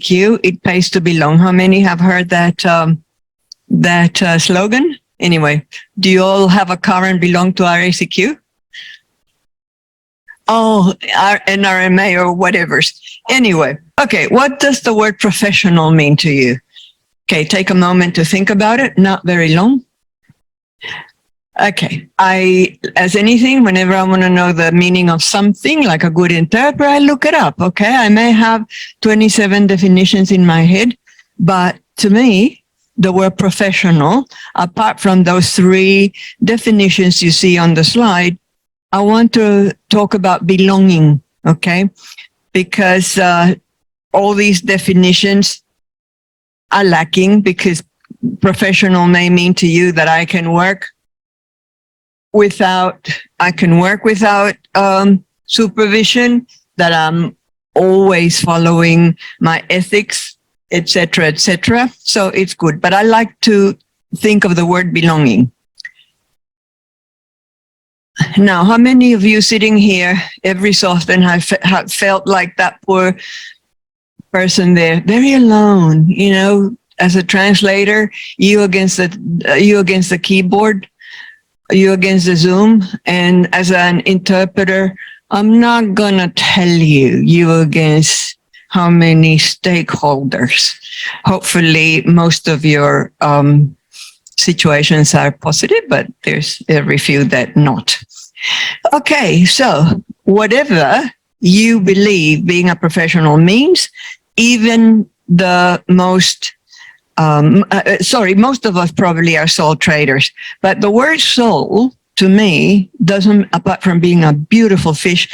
ICQ, it pays to belong. How many have heard that slogan? Anyway, do you all have a car and belong to RACQ? Oh, NRMA or whatever. Anyway, okay, what does the word professional mean to you? Okay, take a moment to think about it, not very long. Okay, as anything, whenever I want to know the meaning of something, like a good interpreter, I look it up, okay? I may have 27 definitions in my head, but to me, the word professional, apart from those 3 definitions you see on the slide, I want to talk about belonging, okay? Because all these definitions are lacking, because professional may mean to you that I can work without supervision, that I'm always following my ethics, etc., etc. So it's good. But I like to think of the word belonging. Now, how many of you sitting here every so often have felt like that poor person there, very alone, you know, as a translator, you against the keyboard, you against the Zoom, and as an interpreter, I'm not gonna tell you against how many stakeholders. Hopefully, most of your situations are positive, but there's every few that not. Okay, so whatever you believe being a professional means, even the most most of us probably are soul traders, but the word soul to me doesn't, apart from being a beautiful fish,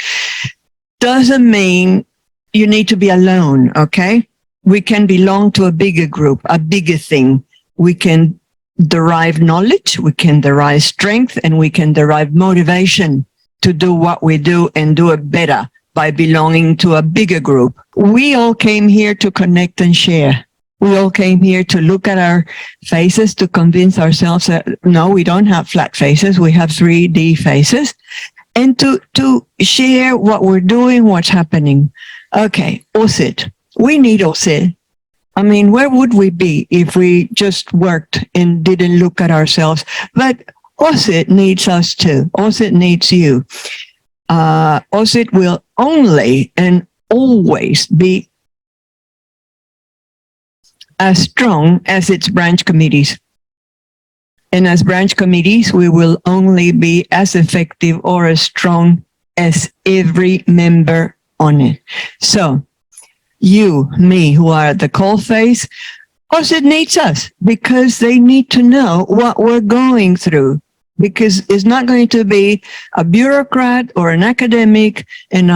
doesn't mean you need to be alone, okay? We can belong to a bigger group, a bigger thing. We can derive knowledge, we can derive strength, and we can derive motivation to do what we do and do it better by belonging to a bigger group. We all came here to connect and share. We all came here to look at our faces to convince ourselves that no, we don't have flat faces, we have 3D faces, and to share what we're doing, what's happening. Okay, OSIT. We need OSIT. I mean, where would we be if we just worked and didn't look at ourselves? But OSIT needs us too. OSIT needs you. OSIT will only and always be as strong as its branch committees. And as branch committees, we will only be as effective or as strong as every member on it. So you, me, who are at the coalface, OSIT needs us because they need to know what we're going through. Because it's not going to be a bureaucrat or an academic, and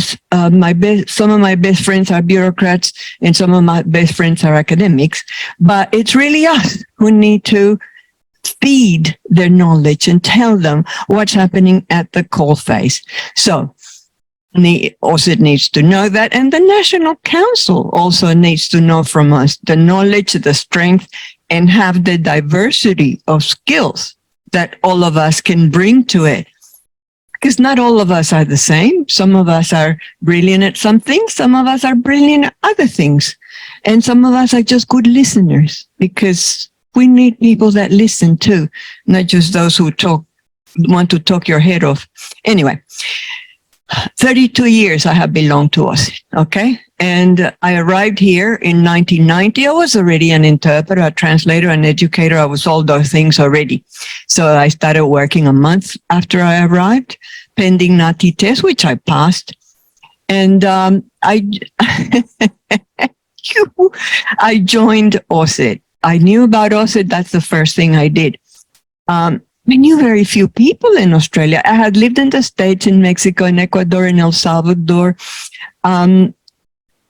some of my best friends are bureaucrats and some of my best friends are academics, but it's really us who need to feed their knowledge and tell them what's happening at the coalface. So OSIT needs to know that, and the National Council also needs to know from us the knowledge, the strength, and have the diversity of skills that all of us can bring to it. Because not all of us are the same. Some of us are brilliant at something, some of us are brilliant at other things, and some of us are just good listeners, because we need people that listen too, not just those who want to talk your head off. Anyway, 32 years I have belonged to OSIT, okay? And I arrived here in 1990. I was already an interpreter, a translator, an educator. I was all those things already. So I started working a month after I arrived, pending NATI test, which I passed. And I joined OSIT. I knew about OSIT. That's the first thing I did. I knew very few people in Australia. I had lived in the States, in Mexico, in Ecuador, in El Salvador.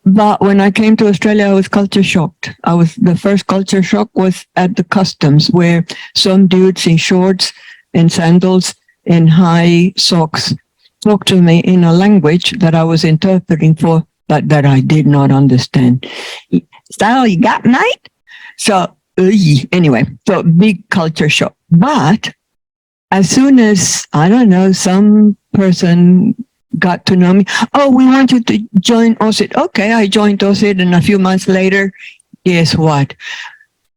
But when I came to Australia, I was culture shocked. The first culture shock was at the customs, where some dudes in shorts and sandals and high socks talked to me in a language that I was interpreting for, but that I did not understand. So you got, mate? So anyway, so big culture shock. But as soon as, I don't know, some person got to know me, oh, we want you to join OSIT. Okay, I joined OSIT, and a few months later, guess what?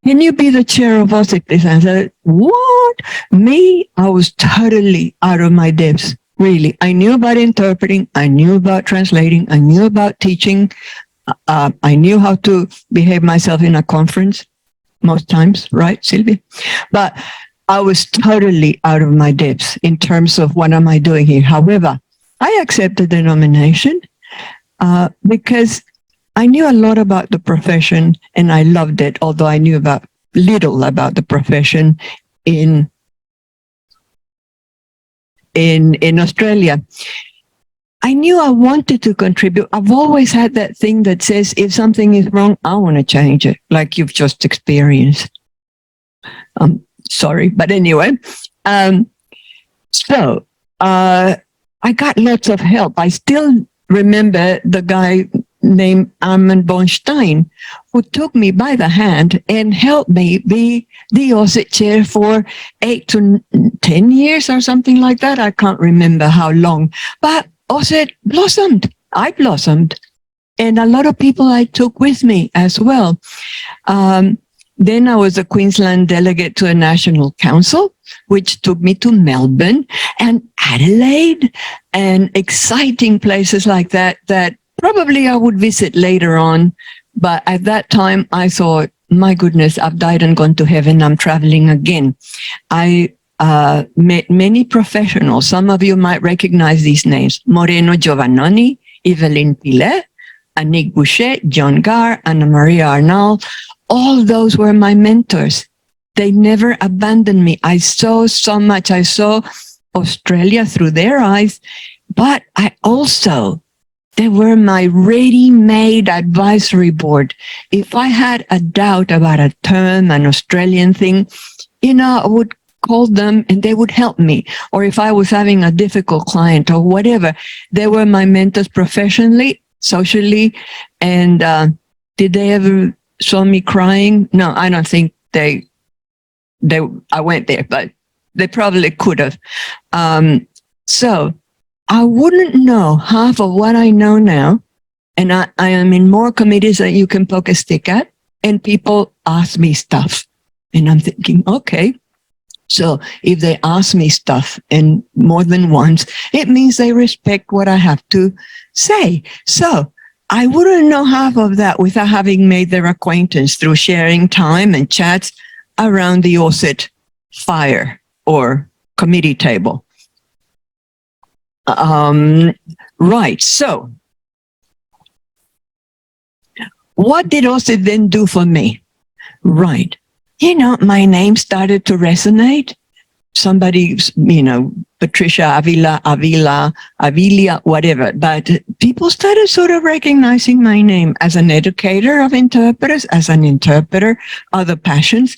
Can you be the chair of OSIT, please? I said, what? Me? I was totally out of my depths. Really. I knew about interpreting. I knew about translating. I knew about teaching. I knew how to behave myself in a conference most times, right, Sylvia? But I was totally out of my depths in terms of what am I doing here. However, I accepted the nomination because I knew a lot about the profession and I loved it, although I knew about little about the profession in Australia. I knew I wanted to contribute. I've always had that thing that says, if something is wrong, I want to change it, like you've just experienced. Sorry, but anyway. So I got lots of help. I still remember the guy named Armand Bonstein, who took me by the hand and helped me be the OSIT chair for 8 to 10 years or something like that. I can't remember how long, but OSIT blossomed. I blossomed. And a lot of people I took with me as well. Then I was a Queensland delegate to a national council, which took me to Melbourne and Adelaide and exciting places like that, that probably I would visit later on. But at that time, I thought, my goodness, I've died and gone to heaven. I'm traveling again. I met many professionals. Some of you might recognize these names. Moreno Giovannoni, Evelyn Pilet, Anik Boucher, John Garr, Anna Maria Arnal. All those were my mentors. They never abandoned me. I saw so much. I saw Australia through their eyes, but they were my ready-made advisory board. If I had a doubt about a term, an Australian thing, I would call them and they would help me. Or if I was having a difficult client or whatever, they were my mentors professionally, socially. And did they ever saw me crying? No, I don't think I went there, but they probably could have. So I wouldn't know half of what I know now. And I am in more committees that you can poke a stick at, and people ask me stuff. And I'm thinking, okay, so if they ask me stuff and more than once, it means they respect what I have to say. So I wouldn't know half of that without having made their acquaintance through sharing time and chats around the OSIT fire or committee table. Right. So what did OSIT then do for me? Right. My name started to resonate. Somebody, Patricia Avilia, whatever. But people started sort of recognizing my name as an educator of interpreters, as an interpreter, other passions.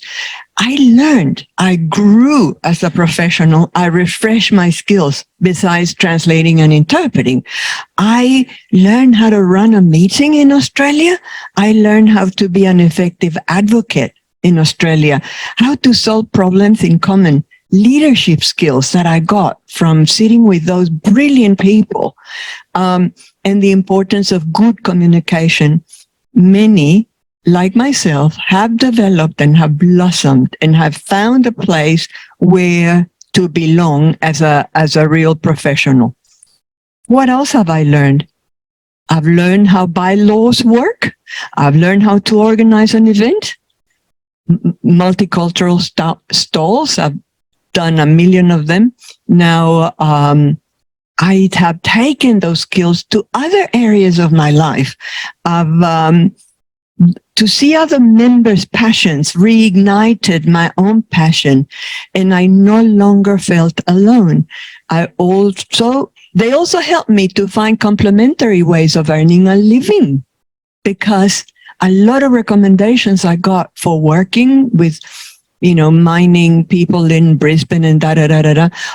I learned, I grew as a professional. I refreshed my skills besides translating and interpreting. I learned how to run a meeting in Australia. I learned how to be an effective advocate in Australia, how to solve problems in common, leadership skills that I got from sitting with those brilliant people, and the importance of good communication. Many, like myself, have developed and have blossomed and have found a place where to belong as a real professional. What else have I learned? I've learned how bylaws work. I've learned how to organize an event. Multicultural stalls. I've done a million of them. Now, I have taken those skills to other areas of my life. To see other members' passions reignited my own passion, and I no longer felt alone. They also helped me to find complementary ways of earning a living, because a lot of recommendations I got for working with, mining people in Brisbane and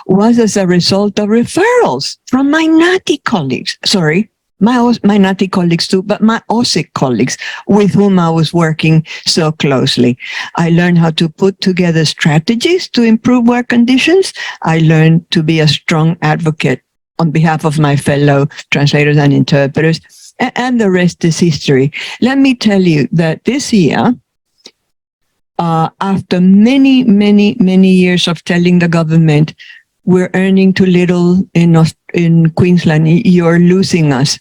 was as a result of referrals from my NATI colleagues. Sorry, my NATI colleagues too, but my OSIC colleagues with whom I was working so closely. I learned how to put together strategies to improve work conditions. I learned to be a strong advocate on behalf of my fellow translators and interpreters, and the rest is history. Let me tell you that this year, after many, many, many years of telling the government, we're earning too little in Queensland, you're losing us.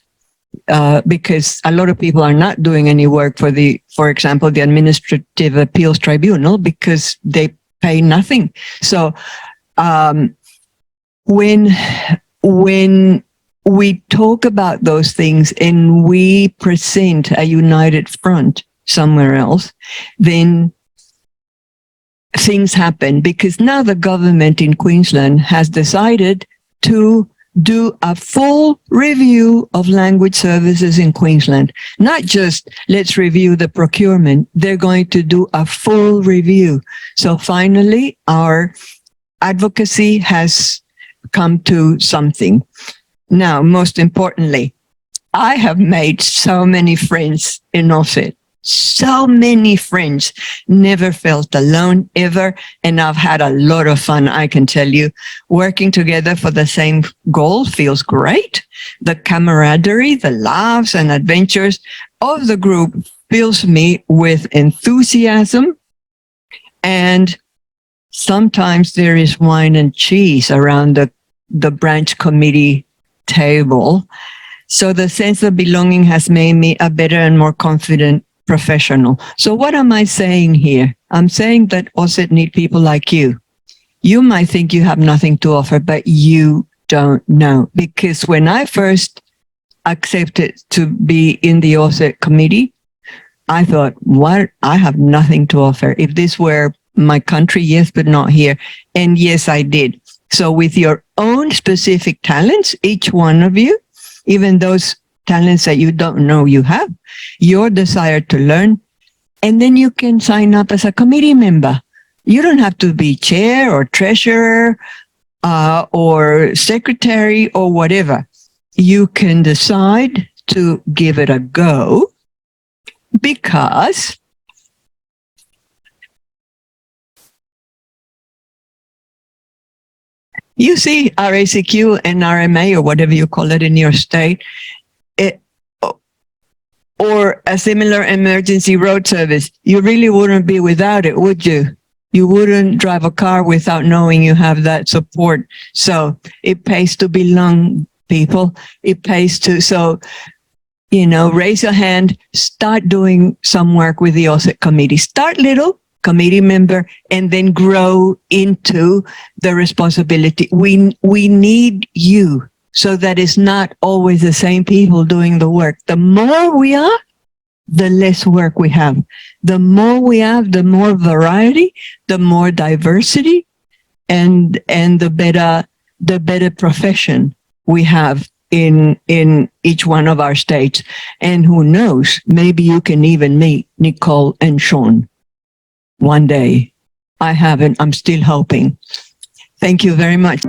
Because a lot of people are not doing any work for example, the Administrative Appeals Tribunal, because they pay nothing. So when we talk about those things and we present a united front somewhere else, then things happen, because now the government in Queensland has decided to do a full review of language services in Queensland. Not just let's review the procurement, they're going to do a full review. So finally, our advocacy has come to something. Now, most importantly, I have made so many friends in OSIT. So many friends, never felt alone ever. And I've had a lot of fun, I can tell you. Working together for the same goal feels great. The camaraderie, the laughs and adventures of the group fills me with enthusiasm. And sometimes there is wine and cheese around the branch committee table. So the sense of belonging has made me a better and more confident professional. So what am I saying here? I'm saying that OSIT need people like you. You might think you have nothing to offer, but you don't know. Because when I first accepted to be in the OSIT committee, I thought, what? I have nothing to offer. If this were my country, yes, but not here. And yes, I did. So with your own specific talents, each one of you, even those talents that you don't know you have, your desire to learn, and then you can sign up as a committee member. You don't have to be chair or treasurer or secretary or whatever. You can decide to give it a go, because you see RACQ and RMA, or whatever you call it in your state, or a similar emergency road service. You really wouldn't be without it, would you? You wouldn't drive a car without knowing you have that support. So it pays to belong, people. It pays to, so, raise your hand, start doing some work with the OSIT committee. Start little, committee member, and then grow into the responsibility. We need you, so that it's not always the same people doing the work. The more we are, the less work we have. The more we have, the more variety, the more diversity, and the better profession we have in each one of our states. And who knows, maybe you can even meet Nicole and Sean one day. I haven't, I'm still hoping. Thank you very much.